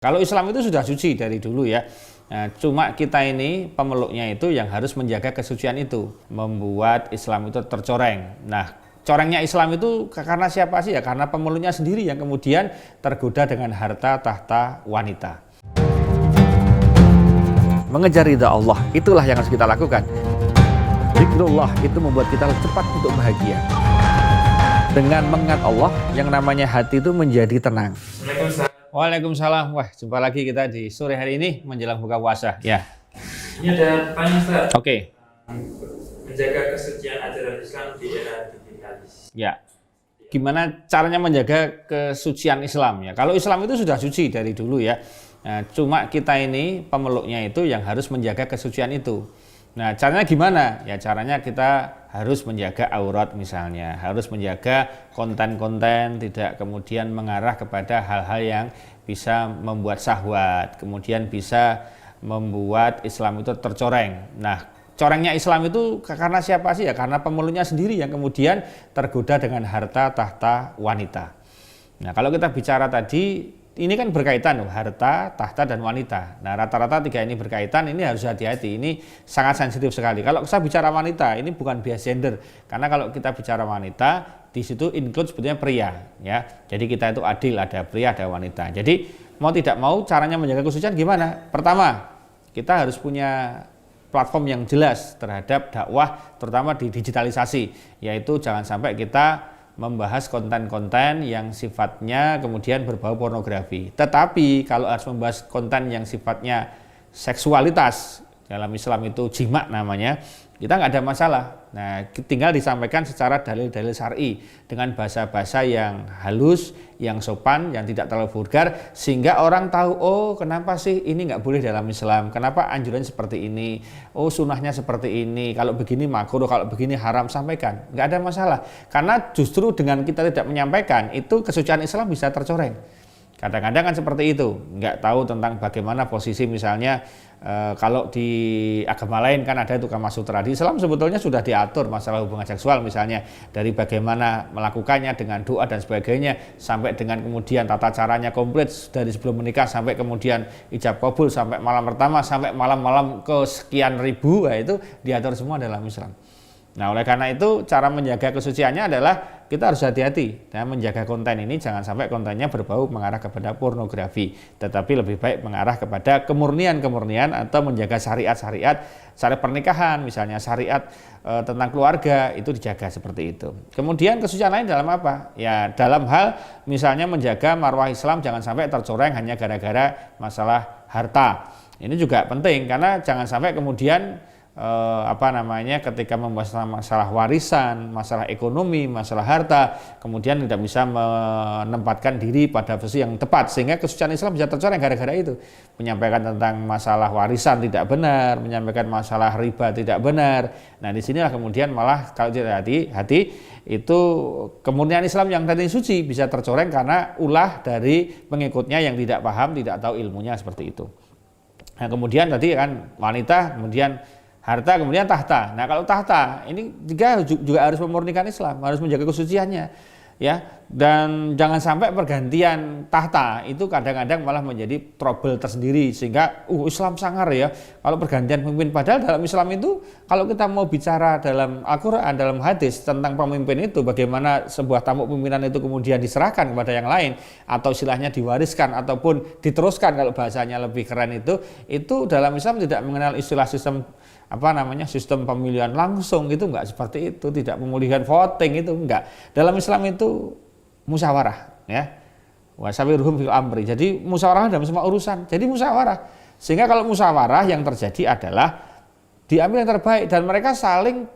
Kalau Islam itu sudah suci dari dulu ya. Nah, cuma kita ini pemeluknya itu yang harus menjaga kesucian itu, membuat Islam itu tercoreng. Nah, corengnya Islam itu karena siapa sih ya? Karena pemeluknya sendiri yang kemudian tergoda dengan harta, tahta, wanita. Mengejar ridha Allah, itulah yang harus kita lakukan. Zikrullah itu membuat kita cepat untuk bahagia. Dengan mengingat Allah, yang namanya hati itu menjadi tenang. Waalaikumsalam. Wah, jumpa lagi kita di sore hari ini menjelang buka puasa. Ya. Ini ada pertanyaan, Ustaz. Oke. Menjaga kesucian ajaran Islam di era digitalis. Ya. Gimana caranya menjaga kesucian Islam ya? Kalau Islam itu sudah suci dari dulu ya. Nah, cuma kita ini pemeluknya itu yang harus menjaga kesucian itu. Nah, caranya gimana? Ya, caranya kita harus menjaga aurat misalnya, harus menjaga konten-konten, tidak kemudian mengarah kepada hal-hal yang bisa membuat syahwat, kemudian bisa membuat Islam itu tercoreng. Nah, corengnya Islam itu karena siapa sih ya? Karena pemeluknya sendiri yang kemudian tergoda dengan harta, tahta, wanita. Nah, kalau kita bicara tadi, ini kan berkaitan harta, tahta, dan wanita. Nah, rata-rata tiga ini berkaitan, ini harus hati-hati. Ini sangat sensitif sekali. Kalau saya bicara wanita, ini bukan bias gender. Karena kalau kita bicara wanita, di situ include sebetulnya pria. Ya. Jadi kita itu adil, ada pria, ada wanita. Jadi mau tidak mau caranya menjaga kesucian gimana? Pertama, kita harus punya platform yang jelas terhadap dakwah, terutama di digitalisasi. Yaitu jangan sampai kita membahas konten-konten yang sifatnya kemudian berbau pornografi. Tetapi kalau harus membahas konten yang sifatnya seksualitas, dalam Islam itu jima namanya, kita nggak ada masalah. Nah, tinggal disampaikan secara dalil-dalil syar'i dengan bahasa-bahasa yang halus, yang sopan, yang tidak terlalu vulgar, sehingga orang tahu, oh kenapa sih ini nggak boleh dalam Islam, kenapa anjuran seperti ini, oh sunnahnya seperti ini, kalau begini makruh, kalau begini haram, sampaikan, nggak ada masalah. Karena justru dengan kita tidak menyampaikan, itu kesucian Islam bisa tercoreng. Kadang-kadang kan seperti itu, nggak tahu tentang bagaimana posisi misalnya kalau di agama lain kan ada itu Kama Sutra. Di Islam sebetulnya sudah diatur masalah hubungan seksual misalnya, dari bagaimana melakukannya dengan doa dan sebagainya, sampai dengan kemudian tata caranya komplit dari sebelum menikah sampai kemudian ijab kabul, sampai malam pertama, sampai malam-malam ke sekian ribu, nah itu diatur semua dalam Islam. Nah, oleh karena itu cara menjaga kesuciannya adalah kita harus hati-hati dan menjaga konten ini jangan sampai kontennya berbau mengarah kepada pornografi, tetapi lebih baik mengarah kepada kemurnian atau menjaga syariat pernikahan, misalnya syariat tentang keluarga itu dijaga seperti itu. Kemudian kesucian lain dalam apa? Ya, dalam hal misalnya menjaga marwah Islam jangan sampai tercoreng hanya gara-gara masalah harta. Ini juga penting karena jangan sampai kemudian ketika membahas masalah warisan, masalah ekonomi, masalah harta, kemudian tidak bisa menempatkan diri pada posisi yang tepat sehingga kesucian Islam bisa tercoreng gara-gara itu. Menyampaikan tentang masalah warisan tidak benar, menyampaikan masalah riba tidak benar. Nah, disinilah kemudian malah kalau tidak hati-hati itu kemurnian Islam yang tadi suci bisa tercoreng karena ulah dari pengikutnya yang tidak paham, tidak tahu ilmunya seperti itu. Nah, kemudian tadi kan wanita, kemudian harta, kemudian tahta. Nah, kalau tahta ini juga harus memurnikan Islam, harus menjaga kesuciannya, ya. Dan jangan sampai pergantian tahta itu kadang-kadang malah menjadi trouble tersendiri sehingga Islam sangar ya. Kalau pergantian pemimpin, padahal dalam Islam itu kalau kita mau bicara dalam Al-Qur'an, dalam hadis tentang pemimpin itu bagaimana sebuah tampuk pimpinan itu kemudian diserahkan kepada yang lain atau istilahnya diwariskan ataupun diteruskan kalau bahasanya lebih keren itu dalam Islam tidak mengenal istilah sistem sistem pemilihan langsung, itu enggak seperti itu, tidak pemulihan voting itu enggak. Dalam Islam itu musyawarah ya. Wasawirhum fil amri. Jadi musyawarah dalam semua urusan. Jadi musyawarah. Sehingga kalau musyawarah yang terjadi adalah diambil yang terbaik dan mereka saling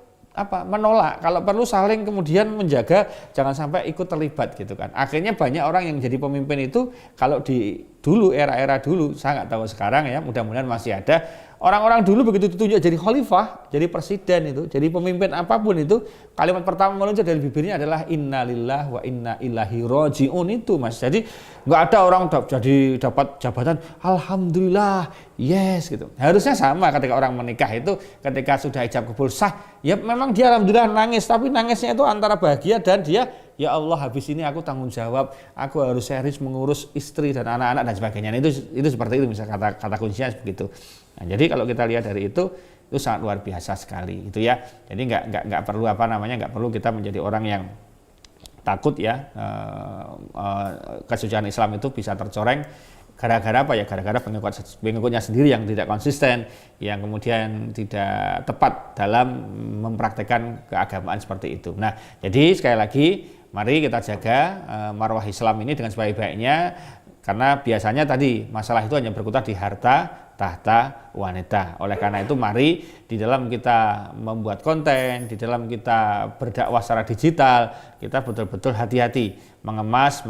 menolak, kalau perlu saling kemudian menjaga jangan sampai ikut terlibat gitu kan. Akhirnya banyak orang yang jadi pemimpin itu kalau di dulu era-era dulu, saya nggak tahu sekarang ya, mudah-mudahan masih ada. Orang-orang dulu begitu ditunjuk jadi khalifah, jadi presiden itu, jadi pemimpin apapun itu, kalimat pertama meluncur dari bibirnya adalah innalillahi wa inna ilaihi rajiun itu, Mas. Jadi nggak ada orang jadi dapat jabatan alhamdulillah, yes gitu. Harusnya sama ketika orang menikah itu, ketika sudah ijab kabul sah, ya memang dia alhamdulillah nangis, tapi nangisnya itu antara bahagia dan dia ya Allah habis ini aku tanggung jawab, aku harus serius mengurus istri dan anak-anak dan sebagainya. Nah, itu seperti itu misalnya kata kuncinya begitu. Nah, jadi kalau kita lihat dari itu sangat luar biasa sekali itu ya. Jadi nggak perlu nggak perlu kita menjadi orang yang takut ya kesucian Islam itu bisa tercoreng gara-gara apa ya? Gara-gara pengikutnya sendiri yang tidak konsisten, yang kemudian tidak tepat dalam mempraktekkan keagamaan seperti itu. Nah, jadi sekali lagi mari kita jaga marwah Islam ini dengan sebaik-baiknya, karena biasanya tadi masalah itu hanya berkutat di harta, tahta, wanita. Oleh karena itu mari di dalam kita membuat konten, di dalam kita berdakwah secara digital, kita betul-betul hati-hati mengemas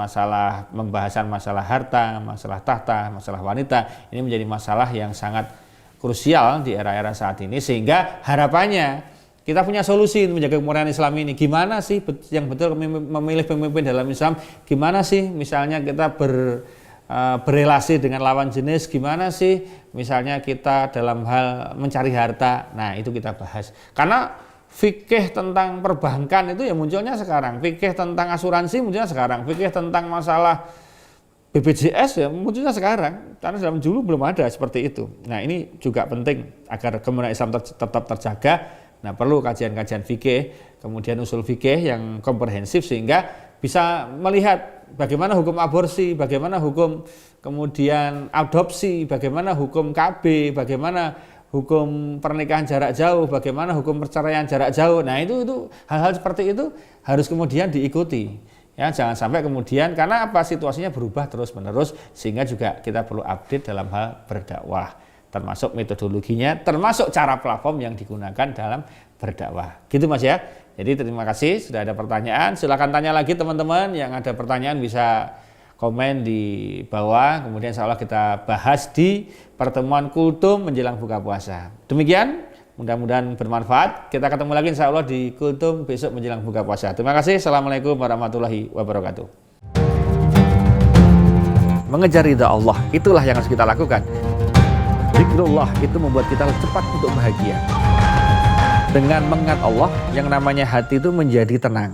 pembahasan masalah harta, masalah tahta, masalah wanita. Ini menjadi masalah yang sangat krusial di era-era saat ini, sehingga harapannya kita punya solusi untuk menjaga kemurnian Islam ini. Gimana sih yang betul memilih pemimpin dalam Islam? Gimana sih misalnya kita berrelasi dengan lawan jenis, gimana sih misalnya kita dalam hal mencari harta. Nah, itu kita bahas, karena fikih tentang perbankan itu ya munculnya sekarang, fikih tentang asuransi munculnya sekarang, fikih tentang masalah BPJS ya munculnya sekarang, karena dalam dulu belum ada seperti itu. Nah, ini juga penting agar kemurnian Islam tetap terjaga. Nah, perlu kajian-kajian fikih, kemudian usul fikih yang komprehensif, sehingga bisa melihat bagaimana hukum aborsi, bagaimana hukum kemudian adopsi, bagaimana hukum KB, bagaimana hukum pernikahan jarak jauh, bagaimana hukum perceraian jarak jauh. Nah, itu hal-hal seperti itu harus kemudian diikuti. Ya, jangan sampai kemudian karena apa situasinya berubah terus-menerus, sehingga juga kita perlu update dalam hal berdakwah, termasuk metodologinya, termasuk cara platform yang digunakan dalam berdakwah. Gitu Mas ya. Jadi terima kasih sudah ada pertanyaan. Silakan tanya lagi teman-teman, yang ada pertanyaan bisa komen di bawah, kemudian insya Allah kita bahas di pertemuan Kultum menjelang buka puasa. Demikian, mudah-mudahan bermanfaat. Kita ketemu lagi insya Allah di Kultum besok menjelang buka puasa. Terima kasih. Assalamualaikum warahmatullahi wabarakatuh. Mengejar ridha Allah, itulah yang harus kita lakukan. Zikrullah itu membuat kita cepat untuk bahagia. Dengan mengingat Allah, yang namanya hati itu menjadi tenang.